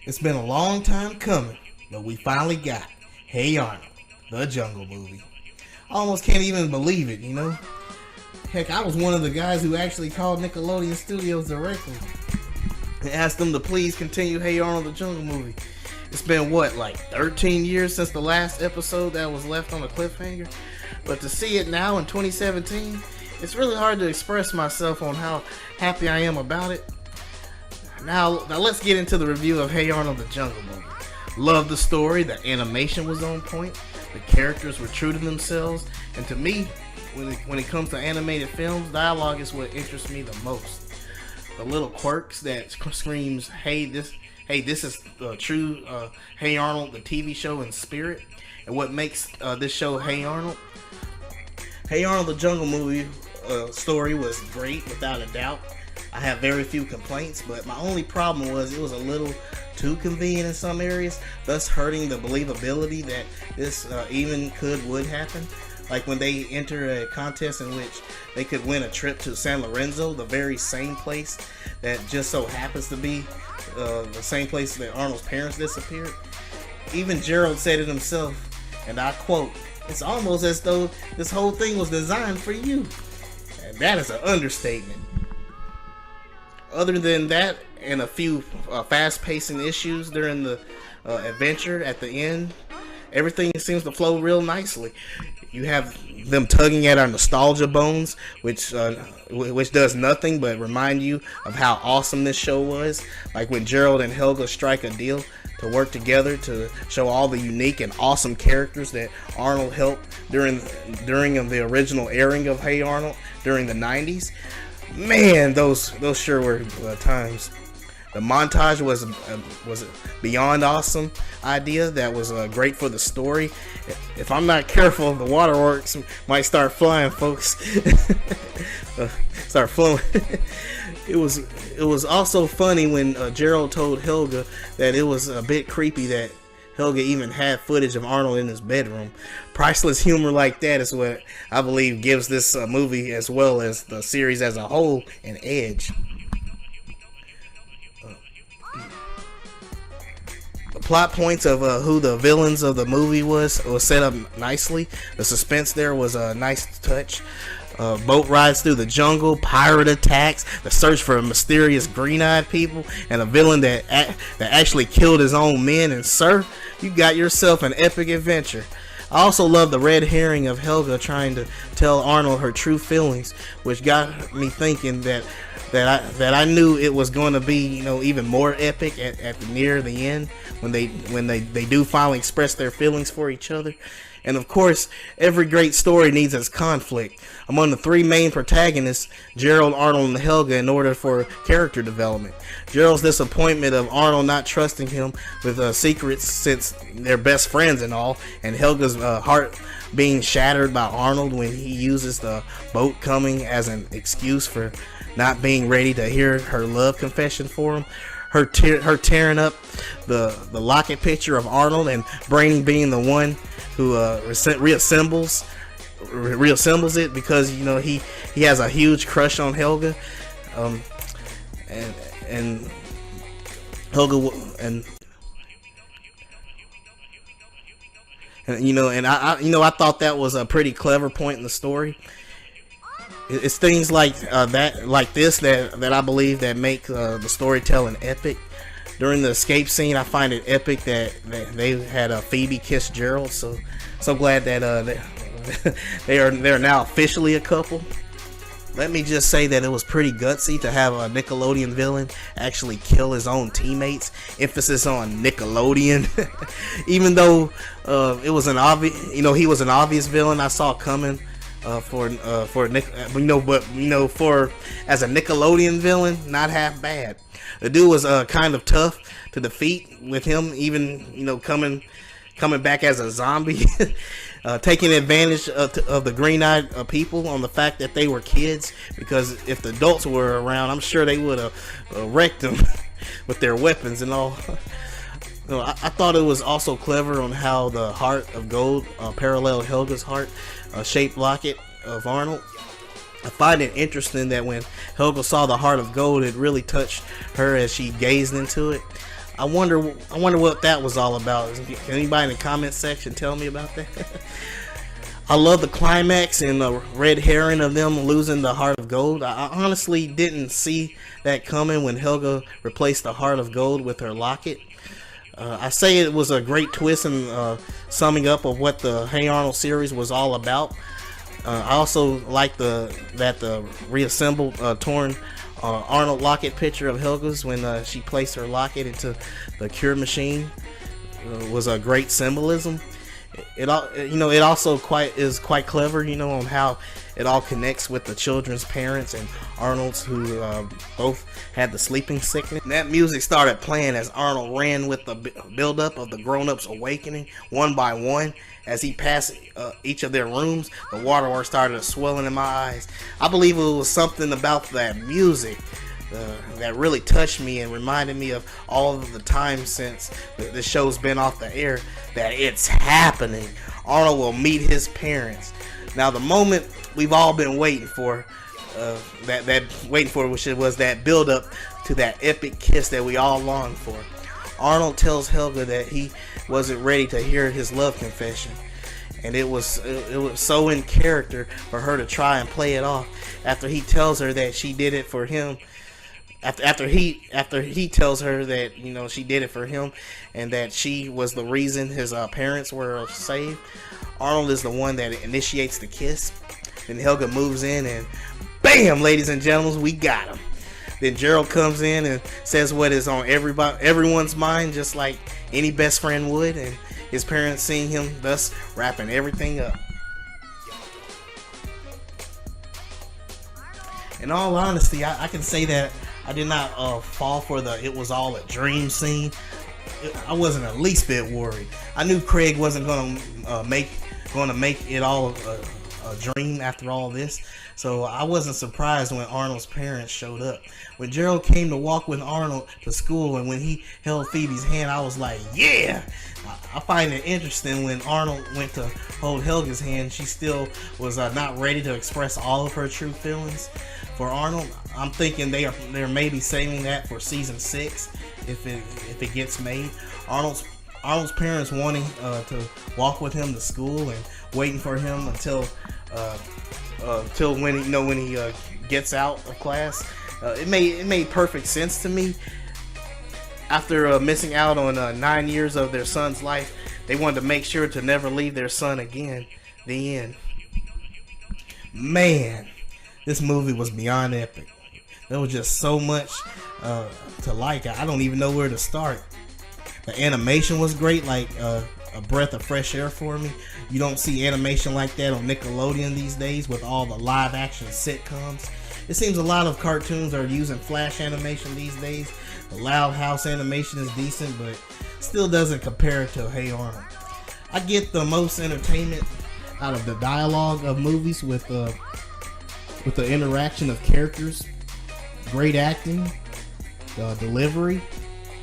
It's been a long time coming, but we finally got Hey Arnold, the Jungle Movie. I almost can't even believe it, you know? Heck, I was one of the guys who actually called Nickelodeon Studios directly and asked them to please continue Hey Arnold, the Jungle Movie. It's been, like 13 years since the last episode that was left on a cliffhanger? But to see it now in 2017, it's really hard to express myself on how happy I am about it. Now let's get into the review of Hey Arnold, the Jungle Movie. Love the story, the animation was on point, the characters were true to themselves, and to me, when it comes to animated films, dialogue is what interests me the most. The little quirks that screams, hey, this is true Hey Arnold, the TV show in spirit, and what makes this show Hey Arnold. Hey Arnold, the Jungle Movie story was great, without a doubt. I have very few complaints, but my only problem was it was a little too convenient in some areas, thus hurting the believability that this would happen. Like when they enter a contest in which they could win a trip to San Lorenzo, the very same place that just so happens to be the same place that Arnold's parents disappeared. Even Gerald said it himself, and I quote, "It's almost as though this whole thing was designed for you." And that is an understatement. Other than that, and a few fast-pacing issues during the adventure at the end, everything seems to flow real nicely. You have them tugging at our nostalgia bones, which does nothing but remind you of how awesome this show was. Like when Gerald and Helga strike a deal to work together to show all the unique and awesome characters that Arnold helped during the original airing of Hey Arnold during the 90s. Man, those sure were times. The montage was a beyond awesome idea that was great for the story. If I'm not careful, the waterworks might start flying, folks. Start flowing. It was also funny when Gerald told Helga that it was a bit creepy that Helga even had footage of Arnold in his bedroom. Priceless humor like that is what I believe gives this movie, as well as the series as a whole, an edge. The plot points of who the villains of the movie was set up nicely. The suspense there was a nice touch. Boat rides through the jungle, pirate attacks, the search for mysterious green-eyed people, and a villain that actually killed his own men. And sir, you got yourself an epic adventure. I also love the red herring of Helga trying to tell Arnold her true feelings, which got me thinking that I knew it was going to be, even more epic at near the end when they do finally express their feelings for each other. And of course, every great story needs its conflict among the three main protagonists, Gerald, Arnold, and Helga, in order for character development. Gerald's disappointment of Arnold not trusting him with secrets since they're best friends and all, and Helga's heart being shattered by Arnold when he uses the boat coming as an excuse for not being ready to hear her love confession for him. Her tearing up the locket picture of Arnold, and Brainy being the one who reassembles it because he has a huge crush on Helga, and Helga and I thought that was a pretty clever point in the story. It's things like that I believe that make the storytelling epic. During the escape scene, I find it epic that they had Phoebe kiss Gerald. So glad that they're now officially a couple. Let me just say that it was pretty gutsy to have a Nickelodeon villain actually kill his own teammates. Emphasis on Nickelodeon. Even though it was an obvious, he was an obvious villain I saw coming. For as a Nickelodeon villain, not half bad. The dude was kind of tough to defeat, with him even coming back as a zombie, taking advantage of the green-eyed people on the fact that they were kids, because if the adults were around, I'm sure they would have wrecked them with their weapons and all. I thought it was also clever on how the heart of gold paralleled Helga's heart shaped locket of Arnold. I find it interesting that when Helga saw the heart of gold, it really touched her as she gazed into it. I wonder what that was all about. Can anybody in the comment section tell me about that? I love the climax and the red herring of them losing the heart of gold. I honestly didn't see that coming when Helga replaced the heart of gold with her locket. I say it was a great twist and summing up of what the Hey Arnold series was all about. I also like that the reassembled torn Arnold locket picture of Helga's when she placed her locket into the cure machine was a great symbolism. It also is quite clever, on how it all connects with the children's parents and Arnold's, who both had the sleeping sickness. And that music started playing as Arnold ran with the buildup of the grown-ups awakening one by one. As he passed each of their rooms, the waterworks started swelling in my eyes. I believe it was something about that music that really touched me and reminded me of all of the time since the show's been off the air that it's happening. Arnold will meet his parents. Now, the moment we've all been waiting for, which was that build up to that epic kiss that we all longed for. Arnold tells Helga that he wasn't ready to hear his love confession, and it was so in character for her to try and play it off after he tells her that she did it for him. After he tells her that she did it for him and that she was the reason his parents were saved, Arnold is the one that initiates the kiss. Then Helga moves in and bam, ladies and gentlemen, we got him. Then Gerald comes in and says what is on everyone's mind, just like any best friend would, and his parents seeing him thus wrapping everything up. In all honesty, I can say that I did not fall for the "it was all a dream" scene. I wasn't the least bit worried. I knew Craig wasn't going to make it all a dream after all this, so I wasn't surprised when Arnold's parents showed up. When Gerald came to walk with Arnold to school, and when he held Phoebe's hand, I was like, yeah! I find it interesting when Arnold went to hold Helga's hand, she still was not ready to express all of her true feelings for Arnold. I'm thinking they're maybe saving that for season 6 if it gets made. Arnold's parents wanting to walk with him to school and waiting for him until when he gets out of class. It made perfect sense to me. After missing out on 9 years of their son's life, they wanted to make sure to never leave their son again. The end. Man, this movie was beyond epic. There was just so much to like. I don't even know where to start. The animation was great, like a breath of fresh air for me. You don't see animation like that on Nickelodeon these days with all the live action sitcoms. It seems a lot of cartoons are using flash animation these days. The Loud House animation is decent, but still doesn't compare to Hey Arnold. I get the most entertainment out of the dialogue of movies with the interaction of characters, great acting, the delivery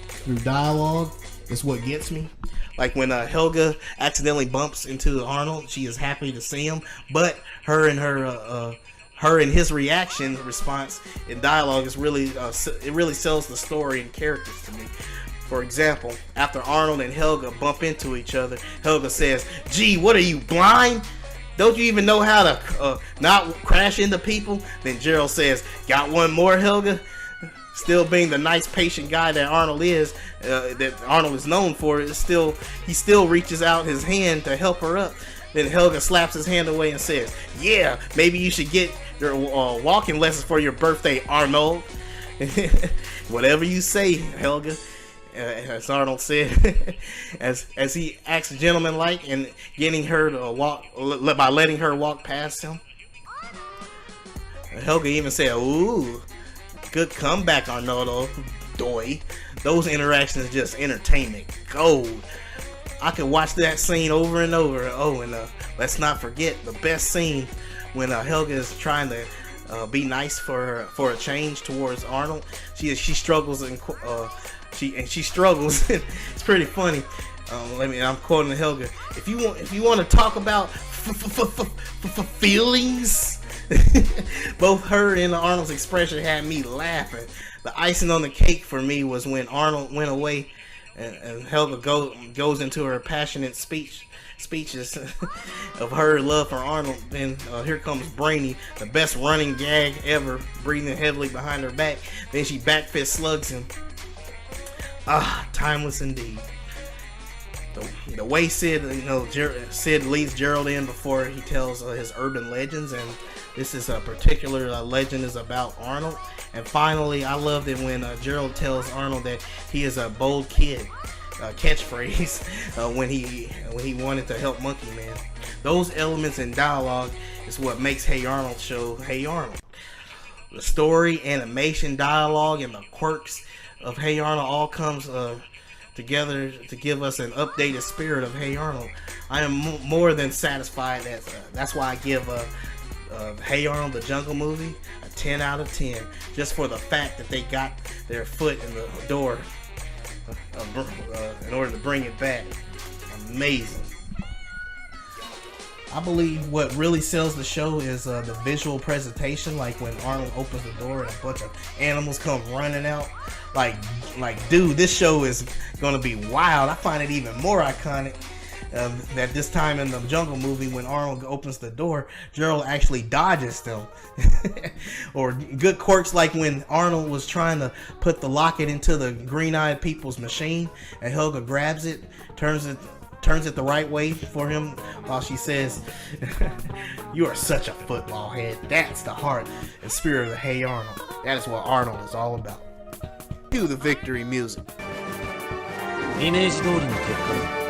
through dialogue is what gets me. Like when Helga accidentally bumps into Arnold, she is happy to see him, but her and his response in dialogue is really it really sells the story and characters to me. For example, after Arnold and Helga bump into each other, Helga says, "Gee, what are you, blind? Don't you even know how to not crash into people?" Then Gerald says, "Got one more, Helga?" Still being the nice, patient guy that Arnold is, that Arnold is known for, he still reaches out his hand to help her up. Then Helga slaps his hand away and says, "Yeah, maybe you should get your walking lessons for your birthday, Arnold." Whatever you say, Helga, as Arnold said, as he acts gentlemanlike and getting her to walk by letting her walk past him. Helga even said, "Ooh, good comeback, Arnoldo, doy." Those interactions just entertainment gold. I could watch that scene over and over. Oh, and let's not forget the best scene when Helga is trying to be nice for a change towards Arnold. She struggles and she struggles. It's pretty funny. I'm quoting Helga. If you want to talk about feelings, both her and Arnold's expression had me laughing. The icing on the cake for me was when Arnold went away and Helga goes into her passionate speeches of her love for Arnold. Then here comes Brainy, the best running gag ever, breathing heavily behind her back. Then she backfist slugs him. Timeless indeed. The way Sid leads Gerald in before he tells his urban legends, and this is a particular legend is about Arnold. And finally, I loved it when Gerald tells Arnold that he is a bold kid. Catchphrase when he wanted to help Monkey Man. Those elements in dialogue is what makes Hey Arnold show Hey Arnold. The story, animation, dialogue, and the quirks of Hey Arnold all comes together to give us an updated spirit of Hey Arnold. I am more than satisfied. That's why I give Hey Arnold, the Jungle Movie, a 10 out of 10, just for the fact that they got their foot in the door in order to bring it back. Amazing. I believe what really sells the show is the visual presentation, like when Arnold opens the door and a bunch of animals come running out. Like, dude, this show is gonna be wild. I find it even more iconic that this time in the Jungle Movie, when Arnold opens the door, Gerald actually dodges them. Or good quirks like when Arnold was trying to put the locket into the green-eyed people's machine, and Helga grabs it, turns it the right way for him while she says, "You are such a football head." That's the heart and spirit of Hey Arnold. That is what Arnold is all about. Cue the victory music. イメージ通りの結果